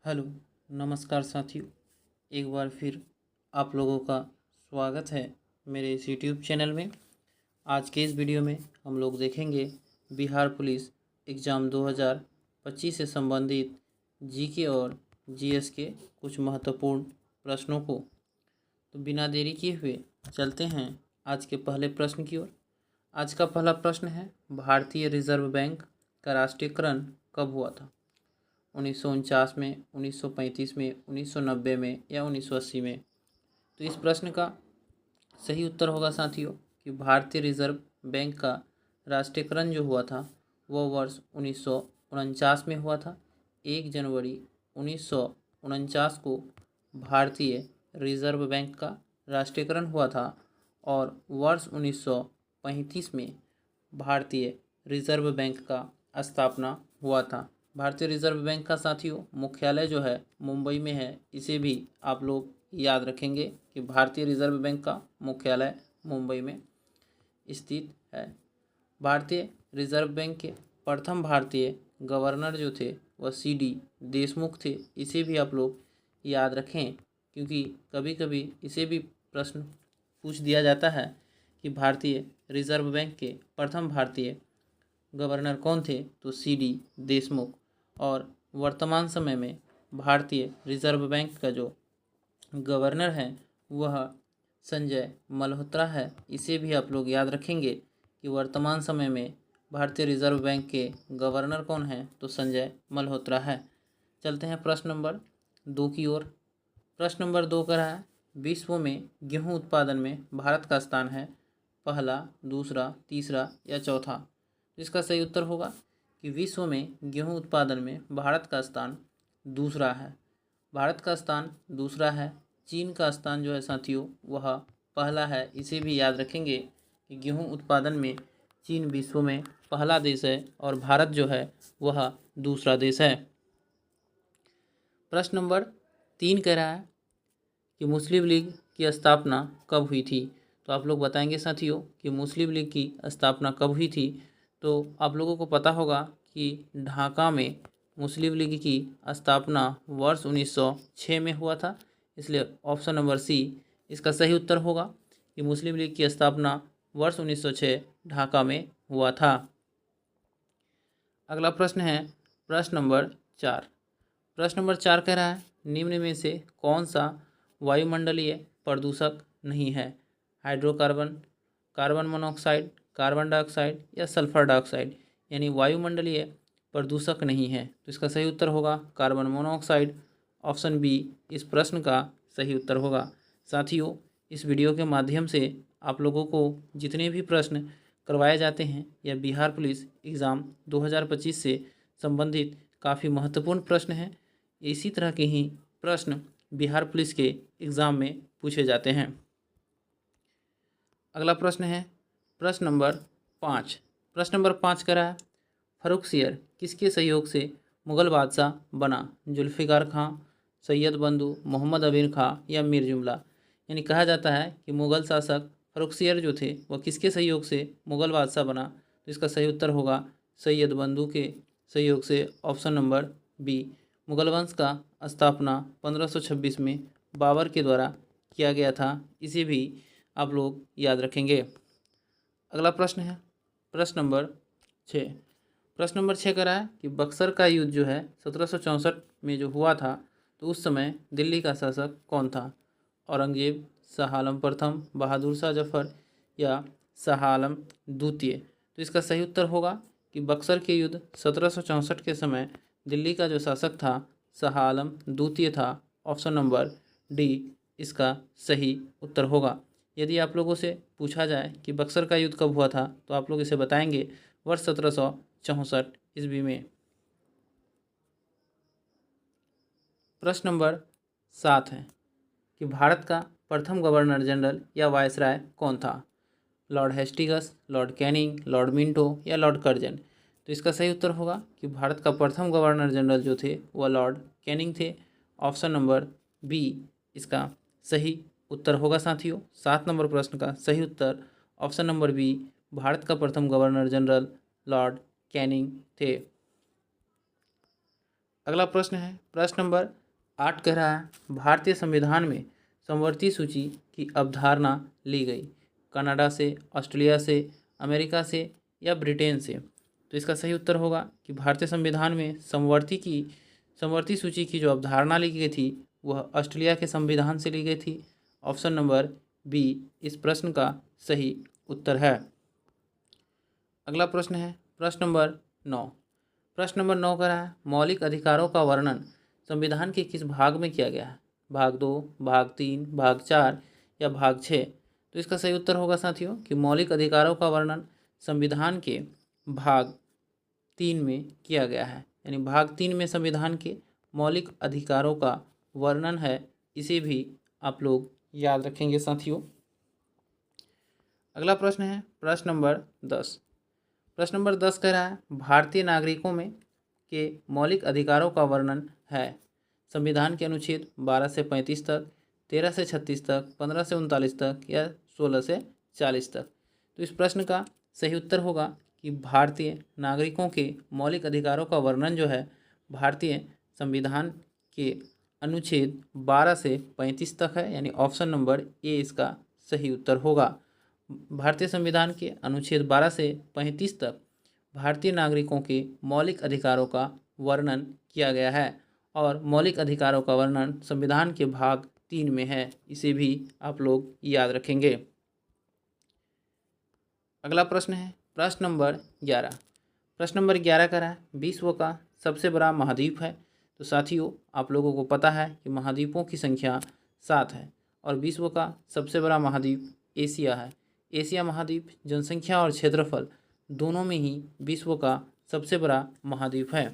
Hello, नमस्कार साथियों। एक बार फिर आप लोगों का स्वागत है मेरे इस यूट्यूब चैनल में। आज के इस वीडियो में हम लोग देखेंगे बिहार पुलिस एग्ज़ाम 2025 से संबंधित जीके और जीएस के कुछ महत्वपूर्ण प्रश्नों को। तो बिना देरी किए हुए चलते हैं आज के पहले प्रश्न की ओर। आज का पहला प्रश्न है, भारतीय रिजर्व बैंक का राष्ट्रीयकरण कब हुआ था? 1949 में, 1935 में, 1990 में या 1980 में? तो इस प्रश्न का सही उत्तर होगा साथियों कि भारतीय रिजर्व बैंक का राष्ट्रीयकरण जो हुआ था वह वर्ष 1949 में हुआ था। 1 जनवरी 1949 को भारतीय रिजर्व बैंक का राष्ट्रीयकरण हुआ था और वर्ष 1935 में भारतीय रिजर्व बैंक का स्थापना हुआ था। भारतीय रिजर्व बैंक का साथियों मुख्यालय जो है मुंबई में है। इसे भी आप लोग याद रखेंगे कि भारतीय रिजर्व बैंक का मुख्यालय मुंबई में स्थित है। भारतीय रिजर्व बैंक के प्रथम भारतीय गवर्नर जो थे वह सीडी देशमुख थे। इसे भी आप लोग याद रखें क्योंकि कभी कभी इसे भी प्रश्न पूछ दिया जाता है कि भारतीय रिजर्व बैंक के प्रथम भारतीय गवर्नर कौन थे, तो सीडी देशमुख। और वर्तमान समय में भारतीय रिजर्व बैंक का जो गवर्नर है वह संजय मल्होत्रा है। इसे भी आप लोग याद रखेंगे कि वर्तमान समय में भारतीय रिजर्व बैंक के गवर्नर कौन है, तो संजय मल्होत्रा है। चलते हैं प्रश्न नंबर 2 की ओर। प्रश्न नंबर 2 कह रहा है, विश्व में गेहूं उत्पादन में भारत का स्थान है पहला, दूसरा, तीसरा या चौथा? इसका सही उत्तर होगा कि विश्व में गेहूं उत्पादन में भारत का स्थान दूसरा है। भारत का स्थान दूसरा है। चीन का स्थान जो है साथियों वह पहला है। इसे भी याद रखेंगे कि गेहूं उत्पादन में चीन विश्व में पहला देश है और भारत जो है वह दूसरा देश है। प्रश्न नंबर 3 कह रहा है कि मुस्लिम लीग की स्थापना कब हुई थी? तो आप लोग बताएंगे साथियों कि मुस्लिम लीग की स्थापना कब हुई थी। तो आप लोगों को पता होगा कि ढाका में मुस्लिम लीग की स्थापना वर्ष 1906 में हुआ था। इसलिए ऑप्शन नंबर सी इसका सही उत्तर होगा कि मुस्लिम लीग की स्थापना वर्ष 1906 ढाका में हुआ था। अगला प्रश्न है प्रश्न नंबर 4। प्रश्न नंबर 4 कह रहा है, निम्न में से कौन सा वायुमंडलीय प्रदूषक नहीं है? Hydrocarbon, carbon monoxide, carbon dioxide या सल्फर डाइऑक्साइड? यानी वायुमंडलीय प्रदूषक नहीं है। तो इसका सही उत्तर होगा कार्बन मोनोऑक्साइड। ऑप्शन बी इस प्रश्न का सही उत्तर होगा। साथियों, इस वीडियो के माध्यम से आप लोगों को जितने भी प्रश्न करवाए जाते हैं या बिहार पुलिस एग्ज़ाम 2025 से संबंधित काफ़ी महत्वपूर्ण प्रश्न हैं। इसी तरह के ही प्रश्न बिहार पुलिस के एग्ज़ाम में पूछे जाते हैं। अगला प्रश्न है प्रश्न नंबर 5। प्रश्न नंबर 5 कह रहा है, फर्रुखसियर किसके सहयोग से मुग़ल बादशाह बना? जुल्फ़िकार खां, सैयद बंधु, मोहम्मद अमीर खां या मीर जुमला? यानी कहा जाता है कि मुग़ल शासक फर्रुखसियर जो थे वह किसके सहयोग से मुग़ल बादशाह बना? तो इसका सही उत्तर होगा सैयद बंधु के सहयोग से। Option number B. मुग़ल वंश का स्थापना 1526 में बाबर के द्वारा किया गया था। इसे भी आप लोग याद रखेंगे। अगला प्रश्न है प्रश्न नंबर 6। प्रश्न नंबर 6 कह रहा है कि बक्सर का युद्ध जो है 1764 में जो हुआ था, तो उस समय दिल्ली का शासक कौन था? औरंगजेब, शाह आलम प्रथम, बहादुर शाह जफर या शाह आलम द्वितीय? तो इसका सही उत्तर होगा कि बक्सर के युद्ध 1764 के समय दिल्ली का जो शासक था शाह आलम द्वितीय था। ऑप्शन नंबर डी इसका सही उत्तर होगा। यदि आप लोगों से पूछा जाए कि बक्सर का युद्ध कब हुआ था, तो आप लोग इसे बताएंगे वर्ष 1764 ईस्वी में। प्रश्न नंबर 7 है कि भारत का प्रथम गवर्नर जनरल या वायसराय कौन था? Lord Hastings, Lord Canning, Lord Minto या लॉर्ड कर्जन? तो इसका सही उत्तर होगा कि भारत का प्रथम गवर्नर जनरल जो थे वह लॉर्ड कैनिंग थे। ऑप्शन नंबर बी इसका सही उत्तर होगा साथियों। 7 नंबर प्रश्न का सही उत्तर ऑप्शन नंबर बी, भारत का प्रथम गवर्नर जनरल लॉर्ड कैनिंग थे। अगला प्रश्न है प्रश्न नंबर 8 कह रहा है भारतीय संविधान में समवर्ती सूची की अवधारणा ली गई, कनाडा से, ऑस्ट्रेलिया से, अमेरिका से या ब्रिटेन से। तो इसका सही उत्तर होगा कि भारतीय संविधान में समवर्ती सूची की जो अवधारणा ली गई थी वह ऑस्ट्रेलिया के संविधान से ली गई थी। ऑप्शन नंबर बी इस प्रश्न का सही उत्तर है। अगला प्रश्न है प्रश्न नंबर 9। प्रश्न नंबर 9 कह रहा है मौलिक अधिकारों का वर्णन संविधान के किस भाग में किया गया है, भाग 2, भाग 3, भाग 4 या भाग 6। तो इसका सही उत्तर होगा साथियों कि मौलिक अधिकारों का वर्णन संविधान के भाग 3 में किया गया है, यानी भाग 3 में संविधान के मौलिक अधिकारों का वर्णन है। इसे भी आप लोग याद रखेंगे साथियों। अगला प्रश्न है प्रश्न नंबर 10। प्रश्न नंबर 10 कह रहा है भारतीय नागरिकों में के मौलिक अधिकारों का वर्णन है संविधान के अनुच्छेद 12 से 35 तक, 13 से 36 तक, 15 से 39 तक या 16 से 40 तक। तो इस प्रश्न का सही उत्तर होगा कि भारतीय नागरिकों के मौलिक अधिकारों का वर्णन जो है भारतीय संविधान के अनुच्छेद 12 से 35 तक है, यानी ऑप्शन नंबर ए इसका सही उत्तर होगा। भारतीय संविधान के अनुच्छेद 12 से 35 तक भारतीय नागरिकों के मौलिक अधिकारों का वर्णन किया गया है और मौलिक अधिकारों का वर्णन संविधान के भाग 3 में है। इसे भी आप लोग याद रखेंगे। अगला प्रश्न है प्रश्न नंबर 11। प्रश्न नंबर 11 का है विश्व का सबसे बड़ा महाद्वीप है। तो साथियों आप लोगों को पता है कि महाद्वीपों की संख्या 7 है और विश्व का सबसे बड़ा महाद्वीप एशिया है। एशिया महाद्वीप जनसंख्या और क्षेत्रफल दोनों में ही विश्व का सबसे बड़ा महाद्वीप है।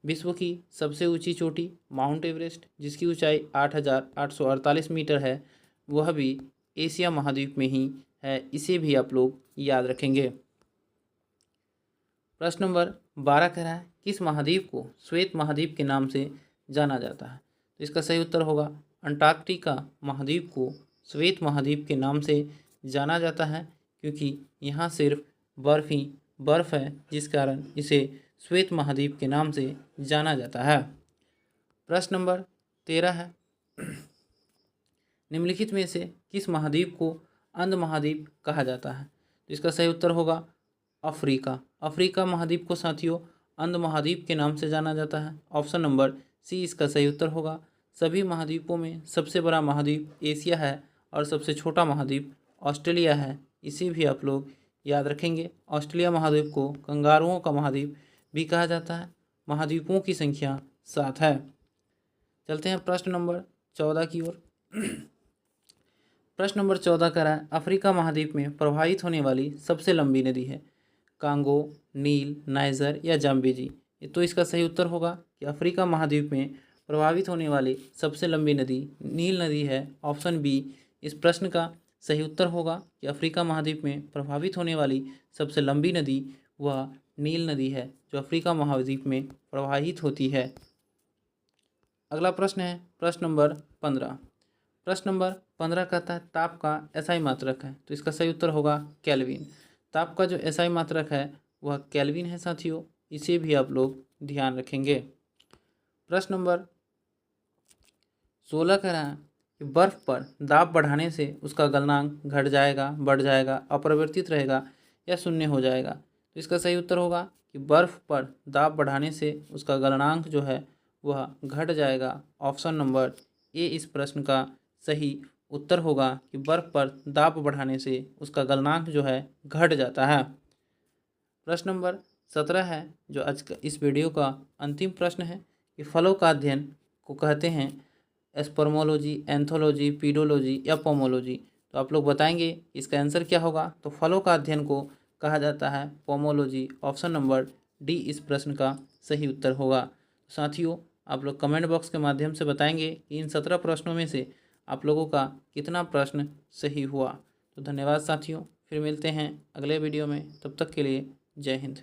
विश्व की सबसे ऊंची चोटी माउंट एवरेस्ट जिसकी ऊंचाई 8,848 मीटर है, वह भी एशिया महाद्वीप में ही है। इसे भी आप लोग याद रखेंगे। प्रश्न नंबर 12 कह रहा है किस महाद्वीप को श्वेत महाद्वीप के नाम से जाना जाता है। तो इसका सही उत्तर होगा अंटार्कटिका महाद्वीप को श्वेत महाद्वीप के नाम से जाना जाता है क्योंकि यहाँ सिर्फ बर्फ़ ही बर्फ़ है, जिस कारण इसे श्वेत महाद्वीप के नाम से जाना जाता है। प्रश्न नंबर 13 है निम्नलिखित में से किस महाद्वीप को अंध महाद्वीप कहा जाता है। तो इसका सही उत्तर होगा अफ्रीका। अफ्रीका महाद्वीप को साथियों अंध महाद्वीप के नाम से जाना जाता है। ऑप्शन नंबर सी इसका सही उत्तर होगा। सभी महाद्वीपों में सबसे बड़ा महाद्वीप एशिया है और सबसे छोटा महाद्वीप ऑस्ट्रेलिया है। इसे भी आप लोग याद रखेंगे। ऑस्ट्रेलिया महाद्वीप को कंगारुओं का महाद्वीप भी कहा जाता है। महाद्वीपों की संख्या 7 है। चलते हैं प्रश्न नंबर 14 की ओर। प्रश्न नंबर 14 कह रहा है अफ्रीका महाद्वीप में प्रवाहित होने वाली सबसे लंबी नदी है कांगो, नील, नाइजर या जाम्बेजी। तो इसका सही उत्तर होगा कि अफ्रीका महाद्वीप में प्रभावित होने वाली सबसे लंबी नदी नील नदी है। ऑप्शन बी इस प्रश्न का सही उत्तर होगा कि अफ्रीका महाद्वीप में प्रभावित होने वाली सबसे लंबी नदी वह नील नदी है जो अफ्रीका महाद्वीप में प्रवाहित होती है। अगला प्रश्न है प्रश्न नंबर 15। प्रश्न नंबर 15 कहता है ताप का एसआई मात्रक है। तो इसका सही उत्तर होगा केल्विन। ताप का जो एसआई मात्रक है वह केल्विन है साथियों। इसे भी आप लोग ध्यान रखेंगे। प्रश्न नंबर 16 कह रहा है कि बर्फ़ पर दाब बढ़ाने से उसका गलनांक घट जाएगा, बढ़ जाएगा, अपरिवर्तित रहेगा या शून्य हो जाएगा। तो इसका सही उत्तर होगा कि बर्फ़ पर दाब बढ़ाने से उसका गलनांक जो है वह घट जाएगा। ऑप्शन नंबर ए इस प्रश्न का सही उत्तर होगा कि बर्फ़ पर दाब बढ़ाने से उसका गलनांक जो है घट जाता है। प्रश्न नंबर 17 है जो आज का इस वीडियो का अंतिम प्रश्न है कि फलों का अध्ययन को कहते हैं एस्पर्मोलॉजी, एंथोलॉजी, पीडोलॉजी या पोमोलॉजी। तो आप लोग बताएंगे इसका आंसर क्या होगा। तो फलों का अध्ययन को कहा जाता है पोमोलॉजी। ऑप्शन नंबर डी इस प्रश्न का सही उत्तर होगा। साथियों आप लोग कमेंट बॉक्स के माध्यम से बताएंगे कि इन 17 प्रश्नों में से आप लोगों का कितना प्रश्न सही हुआ। तो धन्यवाद साथियों, फिर मिलते हैं अगले वीडियो में। तब तक के लिए जय हिंद।